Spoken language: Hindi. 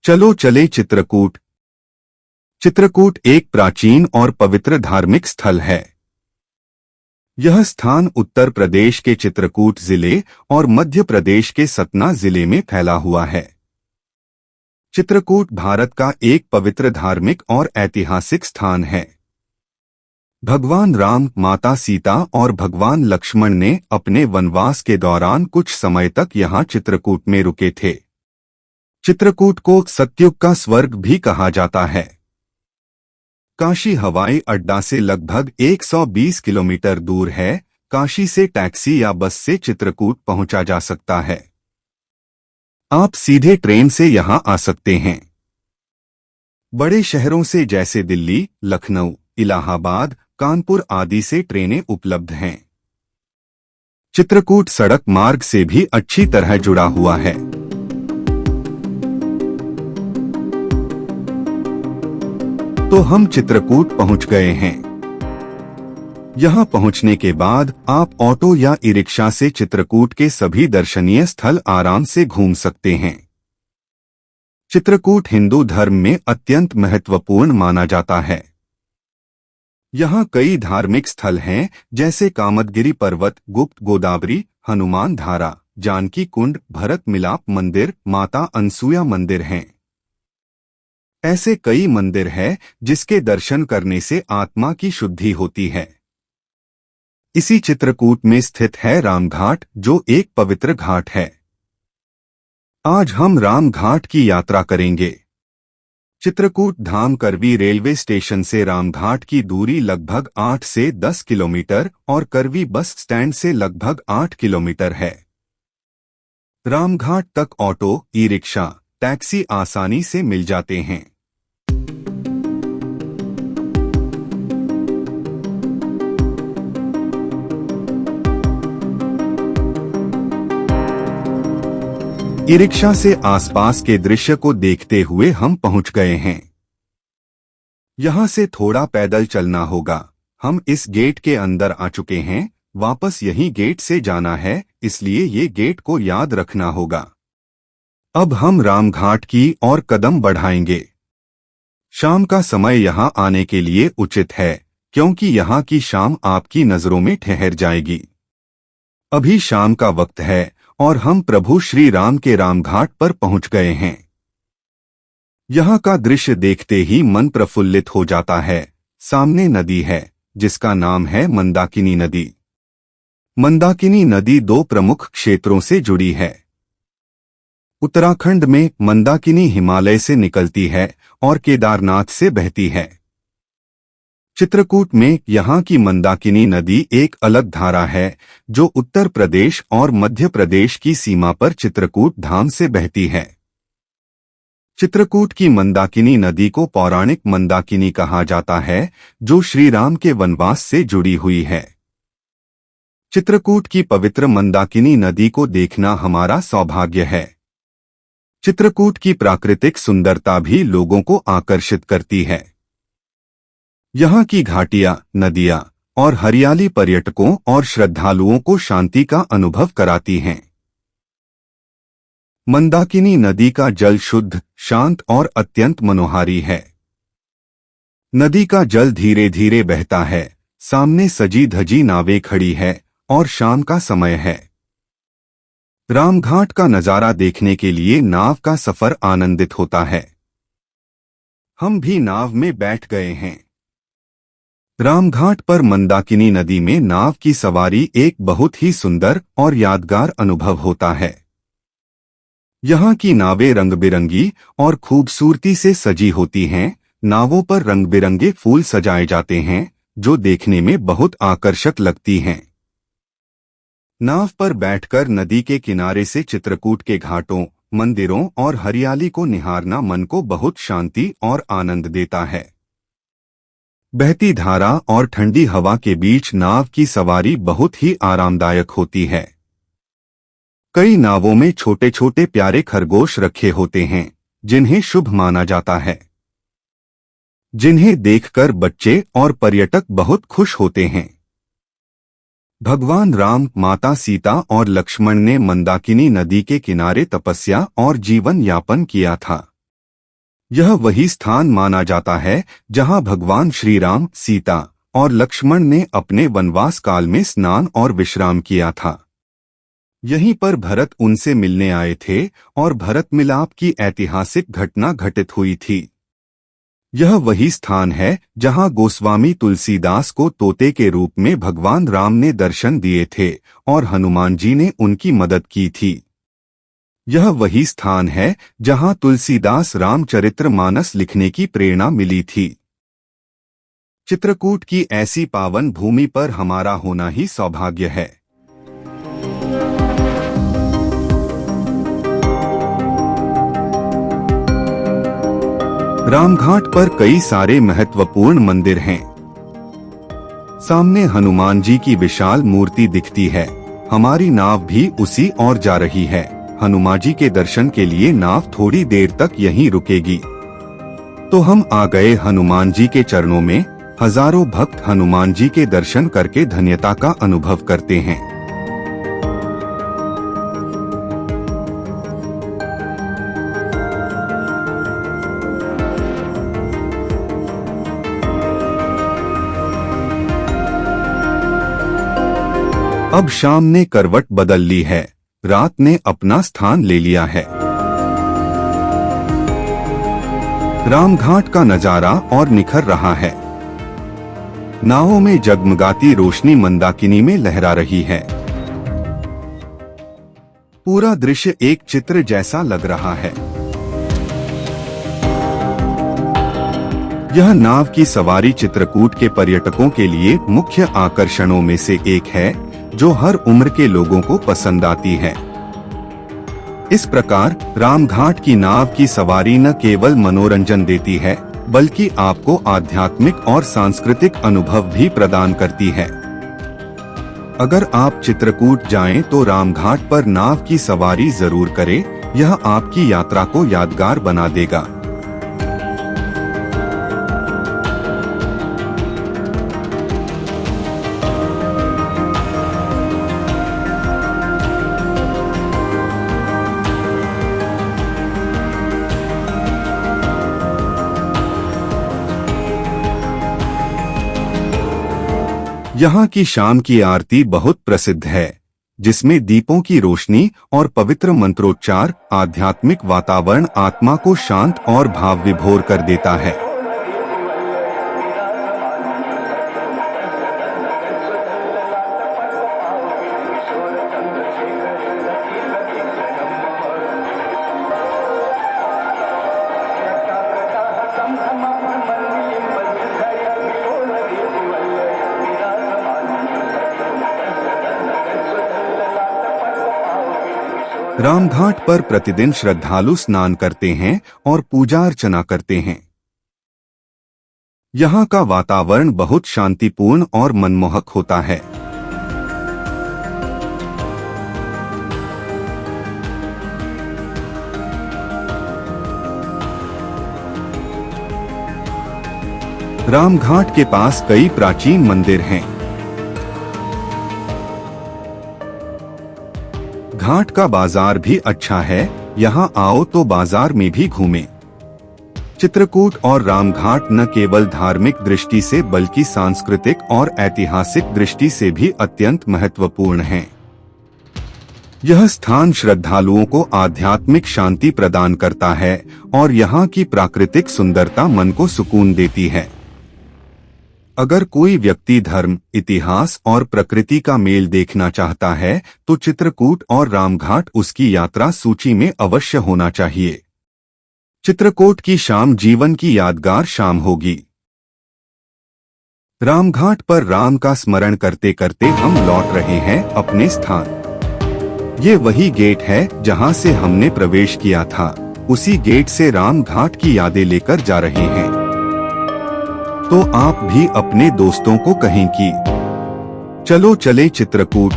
चलो चले चित्रकूट। चित्रकूट एक प्राचीन और पवित्र धार्मिक स्थल है। यह स्थान उत्तर प्रदेश के चित्रकूट जिले और मध्य प्रदेश के सतना जिले में फैला हुआ है। चित्रकूट भारत का एक पवित्र धार्मिक और ऐतिहासिक स्थान है। भगवान राम, माता सीता और भगवान लक्ष्मण ने अपने वनवास के दौरान कुछ समय तक यहाँ चित्रकूट में रुके थे। चित्रकूट को सतयुग का स्वर्ग भी कहा जाता है। काशी हवाई अड्डा से लगभग 120 किलोमीटर दूर है। काशी से टैक्सी या बस से चित्रकूट पहुंचा जा सकता है। आप सीधे ट्रेन से यहां आ सकते हैं। बड़े शहरों से जैसे दिल्ली, लखनऊ, इलाहाबाद, कानपुर आदि से ट्रेनें उपलब्ध हैं। चित्रकूट सड़क मार्ग से भी अच्छी तरह जुड़ा हुआ है। तो हम चित्रकूट पहुंच गए हैं। यहां पहुंचने के बाद आप ऑटो या ई रिक्शा से चित्रकूट के सभी दर्शनीय स्थल आराम से घूम सकते हैं। चित्रकूट हिंदू धर्म में अत्यंत महत्वपूर्ण माना जाता है। यहाँ कई धार्मिक स्थल हैं, जैसे कामदगिरी पर्वत, गुप्त गोदावरी, हनुमान धारा, जानकी कुंड, भरत मिलाप मंदिर, माता अनसुया मंदिर हैं। ऐसे कई मंदिर हैं जिसके दर्शन करने से आत्मा की शुद्धि होती है। इसी चित्रकूट में स्थित है रामघाट, जो एक पवित्र घाट है। आज हम रामघाट की यात्रा करेंगे। चित्रकूट धाम करवी रेलवे स्टेशन से रामघाट की दूरी लगभग 8 से 10 किलोमीटर और करवी बस स्टैंड से लगभग 8 किलोमीटर है। रामघाट तक ऑटो, ई रिक्शा, टैक्सी आसानी से मिल जाते हैं। ई रिक्शा से आसपास के दृश्य को देखते हुए हम पहुंच गए हैं। यहां से थोड़ा पैदल चलना होगा। हम इस गेट के अंदर आ चुके हैं। वापस यही गेट से जाना है, इसलिए ये गेट को याद रखना होगा। अब हम रामघाट की ओर कदम बढ़ाएंगे। शाम का समय यहां आने के लिए उचित है, क्योंकि यहां की शाम आपकी नजरों में ठहर जाएगी। अभी शाम का वक्त है और हम प्रभु श्री राम के रामघाट पर पहुंच गए हैं। यहाँ का दृश्य देखते ही मन प्रफुल्लित हो जाता है। सामने नदी है, जिसका नाम है मंदाकिनी नदी। मंदाकिनी नदी दो प्रमुख क्षेत्रों से जुड़ी है। उत्तराखंड में मंदाकिनी हिमालय से निकलती है और केदारनाथ से बहती है। चित्रकूट में यहाँ की मंदाकिनी नदी एक अलग धारा है, जो उत्तर प्रदेश और मध्य प्रदेश की सीमा पर चित्रकूट धाम से बहती है। चित्रकूट की मंदाकिनी नदी को पौराणिक मंदाकिनी कहा जाता है, जो श्री राम के वनवास से जुड़ी हुई है। चित्रकूट की पवित्र मंदाकिनी नदी को देखना हमारा सौभाग्य है। चित्रकूट की प्राकृतिक सुंदरता भी लोगों को आकर्षित करती है। यहाँ की घाटियां, नदियां और हरियाली पर्यटकों और श्रद्धालुओं को शांति का अनुभव कराती हैं। मंदाकिनी नदी का जल शुद्ध, शांत और अत्यंत मनोहारी है। नदी का जल धीरे धीरे बहता है। सामने सजी धजी नावें खड़ी है और शाम का समय है। रामघाट का नजारा देखने के लिए नाव का सफर आनंदित होता है। हम भी नाव में बैठ गए हैं। रामघाट पर मंदाकिनी नदी में नाव की सवारी एक बहुत ही सुंदर और यादगार अनुभव होता है। यहाँ की नावें रंग बिरंगी और खूबसूरती से सजी होती हैं। नावों पर रंग बिरंगे फूल सजाए जाते हैं, जो देखने में बहुत आकर्षक लगती हैं। नाव पर बैठकर नदी के किनारे से चित्रकूट के घाटों, मंदिरों और हरियाली को निहारना मन को बहुत शांति और आनंद देता है। बहती धारा और ठंडी हवा के बीच नाव की सवारी बहुत ही आरामदायक होती है। कई नावों में छोटे छोटे प्यारे खरगोश रखे होते हैं, जिन्हें शुभ माना जाता है, जिन्हें देखकर बच्चे और पर्यटक बहुत खुश होते हैं। भगवान राम, माता सीता और लक्ष्मण ने मंदाकिनी नदी के किनारे तपस्या और जीवन यापन किया था। यह वही स्थान माना जाता है जहां भगवान श्री राम, सीता और लक्ष्मण ने अपने वनवास काल में स्नान और विश्राम किया था। यहीं पर भरत उनसे मिलने आए थे और भरत मिलाप की ऐतिहासिक घटना घटित हुई थी। यह वही स्थान है जहां गोस्वामी तुलसीदास को तोते के रूप में भगवान राम ने दर्शन दिए थे और हनुमान जी ने उनकी मदद की थी। यह वही स्थान है जहां तुलसीदास रामचरितमानस लिखने की प्रेरणा मिली थी। चित्रकूट की ऐसी पावन भूमि पर हमारा होना ही सौभाग्य है। रामघाट पर कई सारे महत्वपूर्ण मंदिर हैं। सामने हनुमान जी की विशाल मूर्ति दिखती है। हमारी नाव भी उसी ओर जा रही है। हनुमान जी के दर्शन के लिए नाव थोड़ी देर तक यहीं रुकेगी। तो हम आ गए हनुमान जी के चरणों में। हजारों भक्त हनुमान जी के दर्शन करके धन्यता का अनुभव करते हैं। अब शाम ने करवट बदल ली है। रात ने अपना स्थान ले लिया है। रामघाट का नजारा और निखर रहा है। नावों में जगमगाती रोशनी मंदाकिनी में लहरा रही है। पूरा दृश्य एक चित्र जैसा लग रहा है। यह नाव की सवारी चित्रकूट के पर्यटकों के लिए मुख्य आकर्षणों में से एक है, जो हर उम्र के लोगों को पसंद आती है। इस प्रकार रामघाट की नाव की सवारी न केवल मनोरंजन देती है, बल्कि आपको आध्यात्मिक और सांस्कृतिक अनुभव भी प्रदान करती है। अगर आप चित्रकूट जाएं तो रामघाट पर नाव की सवारी जरूर करें। यह आपकी यात्रा को यादगार बना देगा। यहाँ की शाम की आरती बहुत प्रसिद्ध है, जिसमें दीपों की रोशनी और पवित्र मंत्रोच्चार आध्यात्मिक वातावरण आत्मा को शांत और भाव विभोर कर देता है। रामघाट पर प्रतिदिन श्रद्धालु स्नान करते हैं और पूजा अर्चना करते हैं। यहाँ का वातावरण बहुत शांतिपूर्ण और मनमोहक होता है। रामघाट के पास कई प्राचीन मंदिर हैं। घाट का बाजार भी अच्छा है। यहाँ आओ तो बाजार में भी घूमें। चित्रकूट और रामघाट न केवल धार्मिक दृष्टि से बल्कि सांस्कृतिक और ऐतिहासिक दृष्टि से भी अत्यंत महत्वपूर्ण है। यह स्थान श्रद्धालुओं को आध्यात्मिक शांति प्रदान करता है और यहाँ की प्राकृतिक सुंदरता मन को सुकून देती है। अगर कोई व्यक्ति धर्म, इतिहास और प्रकृति का मेल देखना चाहता है तो चित्रकूट और रामघाट उसकी यात्रा सूची में अवश्य होना चाहिए। चित्रकूट की शाम जीवन की यादगार शाम होगी। रामघाट पर राम का स्मरण करते करते हम लौट रहे हैं अपने स्थान। ये वही गेट है जहां से हमने प्रवेश किया था। उसी गेट से रामघाट की यादें लेकर जा रहे हैं। तो आप भी अपने दोस्तों को कहें कि चलो चले चित्रकूट।